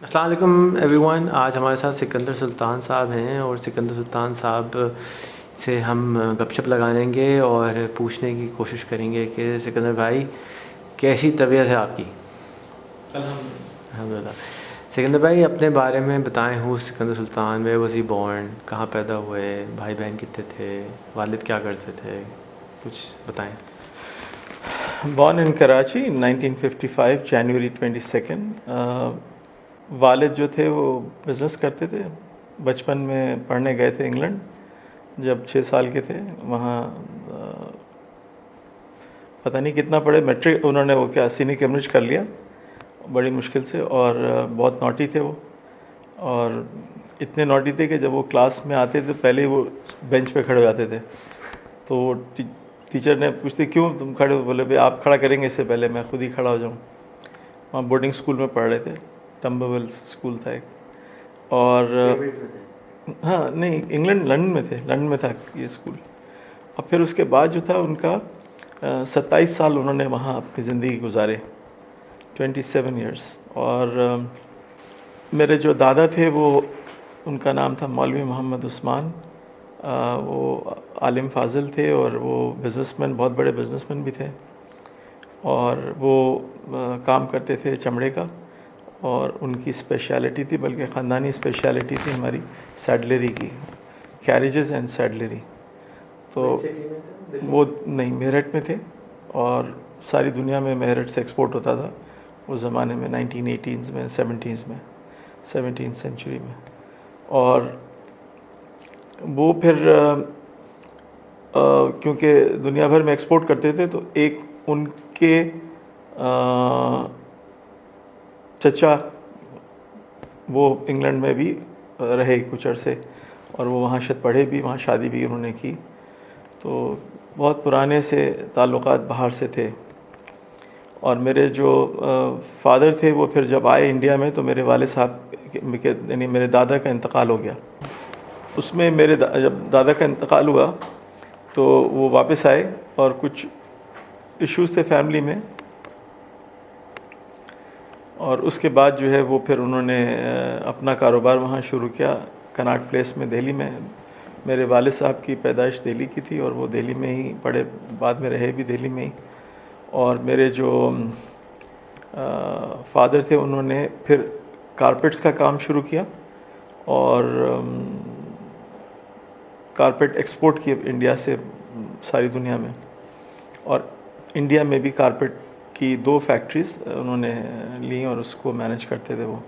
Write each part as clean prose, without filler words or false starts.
अस्सलाम वालेकुम एवरीवन। आज हमारे साथ सिकंदर सुल्तान साहब हैं और सिकंदर सुल्तान साहब से हम गपशप लगाएंगे और पूछने की कोशिश करेंगे कि सिकंदर भाई कैसी तबीयत है आपकी। अल्हम्दुलिल्लाह। सिकंदर भाई अपने बारे में बताएं। हूँ सिकंदर सुल्तान, वे वॉज ही बॉर्न, कहाँ पैदा हुए, भाई बहन कितने थे, वालिद क्या करते थे, कुछ बताएं। Born in Karachi 1955 जनवरी 22। वालिद जो थे वो बिज़नेस करते थे। बचपन में पढ़ने गए थे इंग्लैंड, जब 6 साल के थे। वहाँ पता नहीं कितना पढ़े, मैट्रिक उन्होंने वो क्या सीनी कैम्ब्रिज कर लिया बड़ी मुश्किल से। और बहुत नॉटी थे वो, और इतने नॉटी थे कि जब वो क्लास में आते थे पहले ही वो बेंच पे खड़े हो जाते थे। तो टीचर ने पूछते क्यों तुम खड़े हो, बोले भाई आप खड़ा करेंगे इससे पहले मैं खुद ही खड़ा हो जाऊँ। वहाँ बोर्डिंग स्कूल में पढ़ रहे थे, टम्बरवेल स्कूल था एक। और हाँ नहीं, इंग्लैंड लंदन में थे, लंदन में था ये स्कूल। और फिर उसके बाद जो था उनका 27 साल उन्होंने वहाँ अपनी ज़िंदगी गुजारे, 27 ईयर्स। और मेरे जो दादा थे वो, उनका नाम था मौलवी मोहम्मद उस्मान। वो आलिम फाजिल थे और वो बिज़नेसमैन, बहुत बड़े बिज़नेसमैन भी थे। और वो काम करते थे चमड़े का, और उनकी स्पेशलिटी थी, बल्कि ख़ानदानी स्पेशलिटी थी हमारी, सैडलरी की, कैरेजेस एंड सैडलरी। तो वो नहीं, मेरठ में थे, और सारी दुनिया में मेरठ से एक्सपोर्ट होता था उस ज़माने में, 1918s में, 70s में, 17th सेंचुरी में। और वो फिर क्योंकि दुनिया भर में एक्सपोर्ट करते थे, तो एक उनके चचा वो इंग्लैंड में भी रहे कुछ अरसे, और वो वहाँ पढ़े भी, वहाँ शादी भी उन्होंने की। तो बहुत पुराने से ताल्लुकात बाहर से थे। और मेरे जो फादर थे वो फिर जब आए इंडिया में, तो मेरे वाले साहब यानी मेरे दादा का इंतकाल हो गया। उसमें मेरे जब दादा का इंतकाल हुआ तो वो वापस आए, और कुछ इश्यूज़ थे फैमिली में। और उसके बाद जो है वो फिर उन्होंने अपना कारोबार वहाँ शुरू किया, कनाट प्लेस में, दिल्ली में। मेरे वाले साहब की पैदाइश दिल्ली की थी, और वो दिल्ली में ही पढ़े, बाद में रहे भी दिल्ली में ही। और मेरे जो फादर थे उन्होंने फिर कारपेट्स का काम शुरू किया, और कारपेट एक्सपोर्ट किए इंडिया से सारी दुनिया में। और इंडिया में भी कारपेट की 2 फैक्ट्रीज उन्होंने ली, और उसको मैनेज करते थे वो।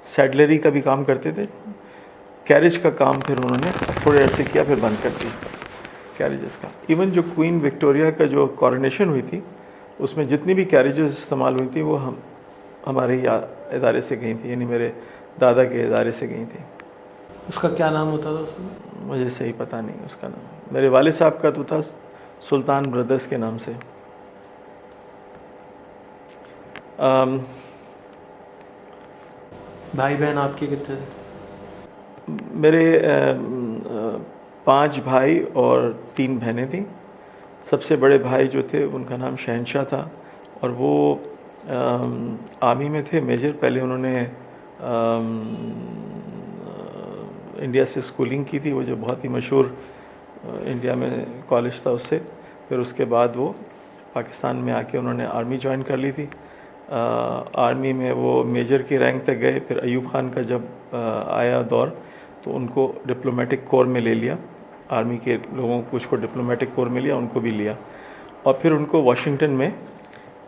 सैडलरी का भी काम करते थे। कैरेज का काम फिर उन्होंने थोड़े अर्से किया, फिर बंद कर दी कैरेजेस का। इवन जो क्वीन विक्टोरिया का जो कॉरोनेशन हुई थी, उसमें जितनी भी कैरेजेस इस्तेमाल हुई थी वो हमारे ही इदारे से गई थी, यानी मेरे दादा के इदारे से गई थी। उसका क्या नाम होता था उसमें? मुझे सही पता नहीं उसका नाम। मेरे वाले साहब का तो था सुल्तान ब्रदर्स के नाम से। भाई बहन आपके कितने थे? मेरे 5 भाई और 3 बहनें थीं। सबसे बड़े भाई जो थे उनका नाम शहनशाह था, और वो आर्मी में थे मेजर। पहले उन्होंने इंडिया से स्कूलिंग की थी, वो जो बहुत ही मशहूर इंडिया में कॉलेज था उससे। फिर उसके बाद वो पाकिस्तान में आके उन्होंने आर्मी ज्वाइन कर ली थी। आर्मी में वो मेजर की रैंक तक गए। फिर अयूब खान का जब आया दौर, तो उनको डिप्लोमेटिक कोर में ले लिया। आर्मी के लोगों को कुछ को डिप्लोमेटिक कोर में लिया, उनको भी लिया। और फिर उनको वाशिंगटन में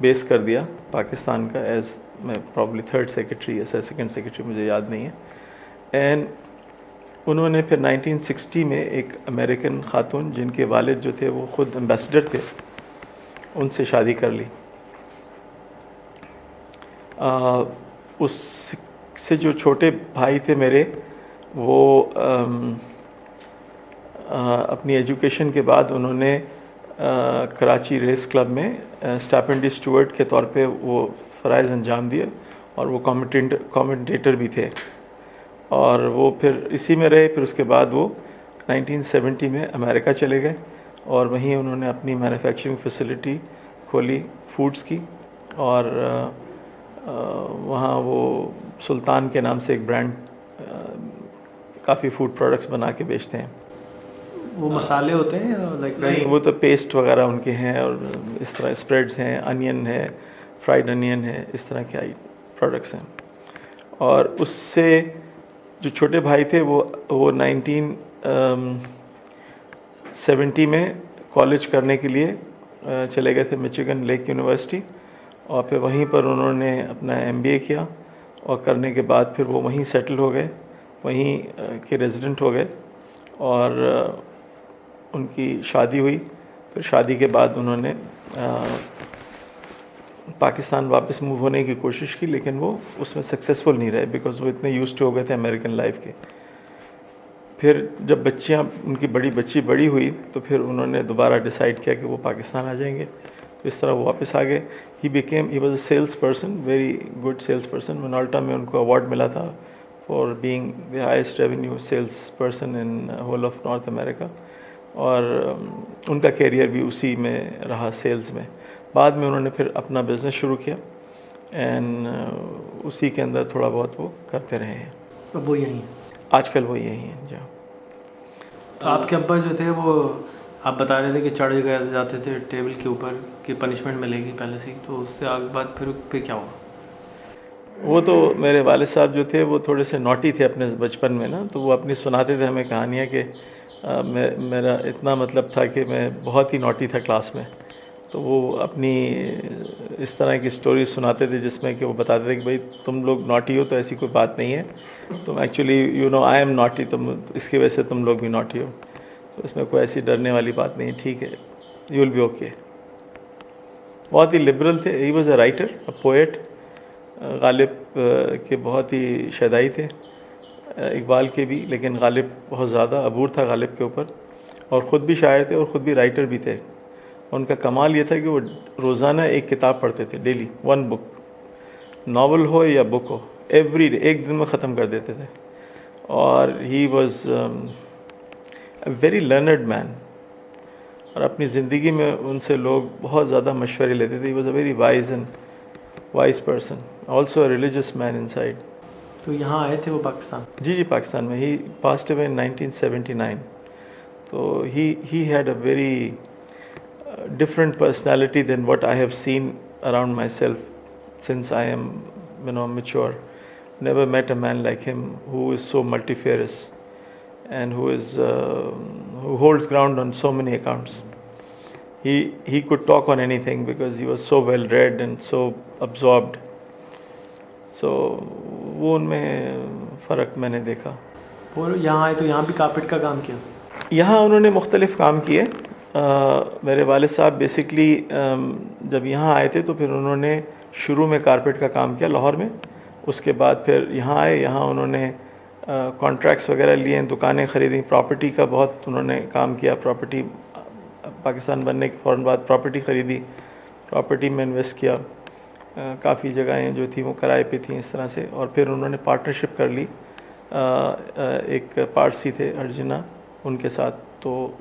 बेस कर दिया पाकिस्तान का, एज मैं प्रॉब्ली 3rd सेक्रेटरी या 2nd सेक्रेटरी, मुझे याद नहीं है। एंड उन्होंने फिर 1960 में एक अमेरिकन खातून, जिनके वालिद जो थे वो ख़ुद एम्बेसडर थे, उनसे शादी कर ली। उससे जो छोटे भाई थे मेरे, वो अपनी एजुकेशन के बाद उन्होंने कराची रेस क्लब में स्टाइपेंडी स्टूवर्ड के तौर पे वो फ़राइज़ अंजाम दिए, और वो कमेंटेटर भी थे। और वो फिर इसी में रहे। फिर उसके बाद वो 1970 में अमेरिका चले गए, और वहीं उन्होंने अपनी मैन्युफैक्चरिंग फैसिलिटी खोली फूड्स की। और वहाँ वो सुल्तान के नाम से एक ब्रांड काफ़ी फूड प्रोडक्ट्स बना के बेचते हैं। वो मसाले होते हैं लाइक? नहीं, वो तो पेस्ट वगैरह उनके हैं और इस तरह स्प्रेड्स हैं, अनियन है, फ्राइड अनियन है, इस तरह के प्रोडक्ट्स हैं। और उससे जो छोटे भाई थे वो 1970 में कॉलेज करने के लिए चले गए थे मिचिगन लेक यूनिवर्सिटी, और फिर वहीं पर उन्होंने अपना MBA किया, और करने के बाद फिर वो वहीं सेटल हो गए, वहीं के रेजिडेंट हो गए, और उनकी शादी हुई। फिर शादी के बाद उन्होंने पाकिस्तान वापस मूव होने की कोशिश की, लेकिन वो उसमें सक्सेसफुल नहीं रहे बिकॉज वो इतने यूज्ड टू हो गए थे अमेरिकन लाइफ के। फिर जब उनकी बड़ी बच्ची बड़ी हुई तो फिर उन्होंने दोबारा डिसाइड किया कि वो पाकिस्तान आ जाएंगे, तो इस तरह वो वापस आ गए। He was a sales person, very good sales person. Minolta में उनको अवार्ड मिला था for being the highest revenue sales person in whole of North America, और उनका कैरियर भी उसी में रहा, सेल्स में। बाद में उन्होंने फिर अपना बिज़नेस शुरू किया एंड उसी के अंदर थोड़ा बहुत वो करते रहे हैं। अब वो यहीं हैं? आजकल वो यहीं हैं जहाँ। तो आपके अब्बा जो थे वो, आप बता रहे थे कि चढ़ गए जाते थे टेबल के ऊपर कि पनिशमेंट मिलेगी पहले से ही, तो उससे आगे बाद फिर क्या हुआ? वो तो मेरे वालिद साहब जो थे वो थोड़े से नॉटी थे अपने बचपन में ना, तो वो अपनी सुनाते थे हमें कहानियाँ कि मेरा इतना मतलब था कि मैं बहुत ही नॉटी था क्लास में। तो वो अपनी इस तरह की स्टोरी सुनाते थे जिसमें कि वो बताते थे कि भाई तुम लोग नॉटी हो तो ऐसी कोई बात नहीं है, तुम एक्चुअली आई एम नॉटी, तुम इसकी वजह से तुम लोग भी नॉटी हो, तो इसमें कोई ऐसी डरने वाली बात नहीं है, ठीक है, यू विल बी ओके। बहुत ही लिबरल थे। ही was a writer, a poet. Ghalib के बहुत ही शदाई थे, इकबाल के भी, लेकिन गालिब बहुत ज़्यादा अबूर था गालिब के ऊपर, और ख़ुद भी शायर थे और ख़ुद भी राइटर भी थे। उनका कमाल ये था कि वो रोज़ाना एक किताब पढ़ते थे, डेली 1 बुक, नावल हो या बुक हो, एवरी डे, एक दिन में ख़त्म कर देते थे। और ही was a very learned man, और अपनी ज़िंदगी में उनसे लोग बहुत ज़्यादा मशवरे लेते थे। ही was a very wise person, also a religious man inside. तो यहाँ आए थे वो पाकिस्तान? जी, पाकिस्तान में। ही पास्ड अवे इन 1979। तो he had a very different personality than what I have seen around myself since I am mature. Never met a man like him who is so multifarious and who holds ground on so many accounts. He could talk on anything because he was so well read and so absorbed. So वो उनमें फ़र्क मैंने देखा। वो यहाँ आए तो यहाँ भी कारपेट का काम किया? यहाँ उन्होंने मुख्तलिफ़ काम किए। मेरे वालिद साहब बेसिकली जब यहाँ आए थे तो फिर उन्होंने शुरू में कारपेट का काम किया लाहौर में, उसके बाद फिर यहाँ आए, यहाँ उन्होंने कॉन्ट्रैक्ट्स वगैरह लिए, दुकानें ख़रीदी, प्रॉपर्टी का बहुत उन्होंने काम किया। प्रॉपर्टी पाकिस्तान बनने के फ़ौरन बाद प्रॉपर्टी ख़रीदी, प्रॉपर्टी में इन्वेस्ट किया, काफ़ी जगहें जो थी वो किराए पे थी इस तरह से। और फिर उन्होंने पार्टनरशिप कर ली एक पारसी थे अर्जुना, उनके साथ, तो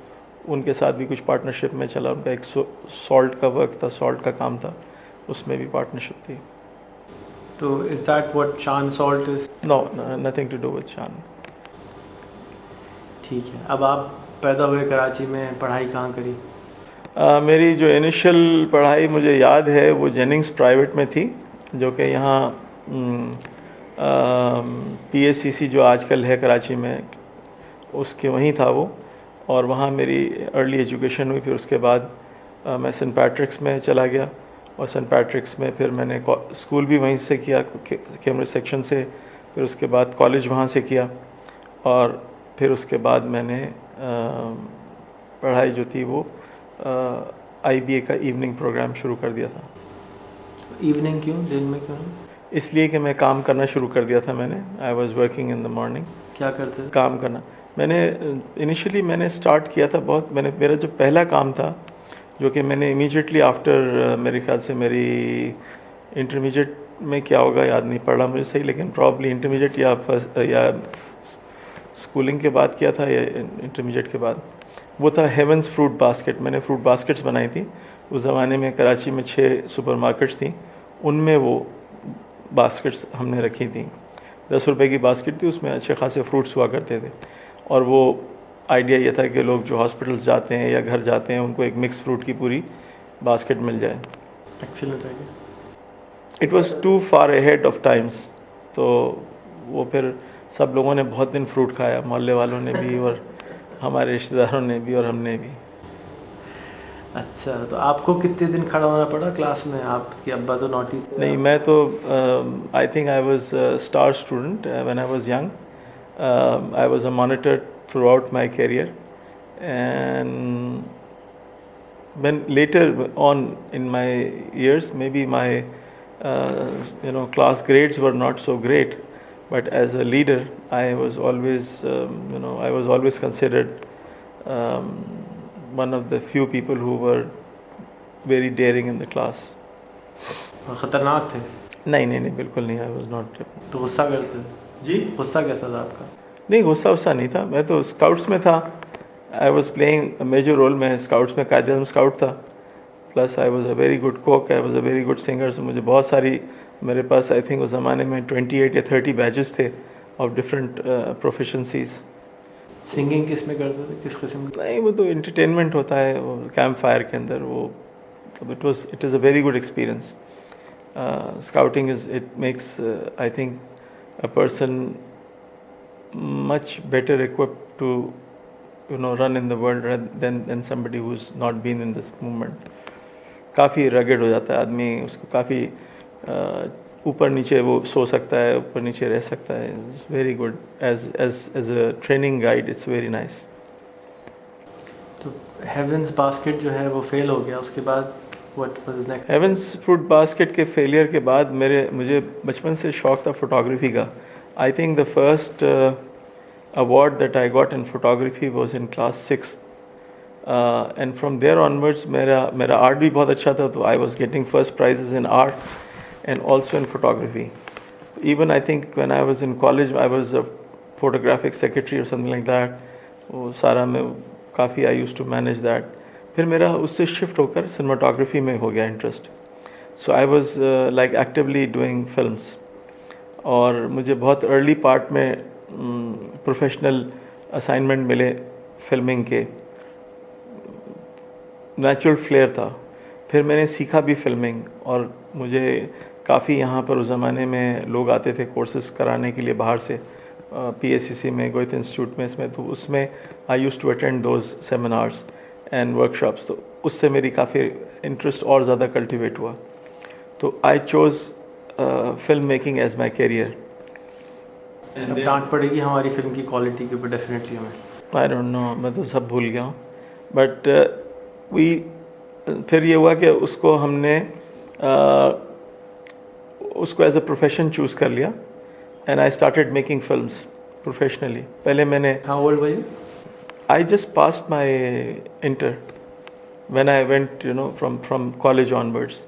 उनके साथ भी कुछ पार्टनरशिप में चला। उनका एक सॉल्ट का वर्क था, सॉल्ट का काम था, उसमें भी पार्टनरशिप थी। तो is that what Shan salt is? No, nothing to do with Shan. ठीक है। अब आप पैदा हुए कराची में, पढ़ाई कहाँ करी? मेरी जो इनिशियल पढ़ाई मुझे याद है वो जेनिंग्स प्राइवेट में थी, जो कि यहाँ PACC जो आजकल है कराची में, उसके वहीं था वो, और वहाँ मेरी अर्ली एजुकेशन हुई। फिर उसके बाद मैं सेंट पैट्रिक्स में चला गया, और सेंट पैट्रिक्स में फिर मैंने स्कूल भी वहीं से किया, कैम्ब्रिज सेक्शन से। फिर उसके बाद कॉलेज वहाँ से किया, और फिर उसके बाद मैंने पढ़ाई जो थी वो IBA का इवनिंग प्रोग्राम शुरू कर दिया था। इवनिंग क्यों, दिन में क्यों? इसलिए कि मैं काम करना शुरू कर दिया था मैंने। I was working in the morning. क्या करते थे? काम करना मैंने इनिशियली मैंने स्टार्ट किया था बहुत। मेरा जो पहला काम था, जो कि मैंने इमीडिएटली आफ्टर, मेरे ख्याल से मेरी इंटरमीडिएट में क्या होगा याद नहीं पड़ रहा मुझे सही, लेकिन प्रॉब्ली इंटरमीडिएट या स्कूलिंग के बाद किया था या इंटरमीडिएट के बाद, वो था हेवंस फ्रूट बास्केट। मैंने फ्रूट बास्केट्स बनाई थी। उस ज़माने में कराची में 6 सुपरमार्केट्स थी, उनमें वो बास्केट्स हमने रखी थी। 10 रुपए की बास्केट थी, उसमें अच्छे खासे फ्रूट्स हुआ करते थे। और वो आइडिया ये था कि लोग जो हॉस्पिटल्स जाते हैं या घर जाते हैं उनको एक मिक्स फ्रूट की पूरी बास्केट मिल जाए। एक्सीलेंट है। It was too far ahead of times. तो वो फिर सब लोगों ने बहुत दिन फ्रूट खाया, मोहल्ले वालों ने भी और हमारे रिश्तेदारों ने भी और हमने भी। अच्छा, तो आपको कितने दिन खड़ा होना पड़ा क्लास में? आपके अब्बा तो नॉटी थे। नहीं, मैं तो I think I was star student when I was young. I was a monitor through out my career and when later on in my years maybe my class grades were not so great, but as a leader I was always I was always considered one of the few people who were very daring in the class. खतरनाक थे? नहीं नहीं नहीं, बिल्कुल नहीं। I was not. तो गुस्सा करते जी? गुस्सा कैसा था आपका? नहीं, गुस्सा नहीं था। मैं तो स्काउट्स में था। I was playing major role. मैं स्काउट्स में कायदे स्काउट था, plus I was a very good cook, I was a very good singer. So मुझे बहुत सारी, मेरे पास आई थिंक उस ज़माने में 28 या 30 बैचेस थे ऑफ डिफरेंट प्रोफेशंसीज। सिंगिंग किस में करते थे, किस किस्म की? नहीं, वो तो इंटरटेनमेंट होता है वो कैंप फायर के अंदर। वो it is a very good experience. Scouting it makes I think a person much better equipped to run in the world than somebody who's not been in this movement. काफ़ी rugged हो जाता है आदमी, उसको काफ़ी ऊपर नीचे वो सो सकता है, ऊपर नीचे रह सकता है। It's very good as a training guide, it's very nice. तो हेवंस बास्केट जो है वो फेल हो गया, उसके बाद what was next? Heaven's Fruit Basket के फेलियर के बाद मुझे बचपन से शौक था फोटोग्राफी का। I think the first award that I got in photography was in class 6th, and from there onwards मेरा art भी बहुत अच्छा था, तो I was getting first prizes in art and also in photography. Even I think when I was in college I was a photographic secretary or something like that. वो सारा में काफ़ी I used to manage that. फिर मेरा उससे shift होकर cinematography में हो गया interest. So I was like actively doing films. और मुझे बहुत अर्ली पार्ट में प्रोफेशनल असाइनमेंट मिले फिल्मिंग के। नेचुरल फ्लेयर था। फिर मैंने सीखा भी फिल्मिंग, और मुझे काफ़ी यहाँ पर उस ज़माने में लोग आते थे कोर्सेज कराने के लिए बाहर से, PACC में, गोयत इंस्टीट्यूट में, इसमें। तो उसमें I use to attend those seminars and workshops. तो उससे मेरी काफ़ी इंटरेस्ट और ज़्यादा कल्टिवेट हुआ। तो I chose film making as my career. अब डांट पड़ेगी हमारी फिल्म की क्वालिटी के ऊपर डेफिनेटली हमें। आई डोंट नो, मैं तो सब भूल गया हूँ। बट फिर ये हुआ कि उसको हमने उसको एज अ प्रोफेशन चूज़ कर लिया, and I started making films professionally. पहले मैंने how old were you? I just passed my inter when I went from college onwards.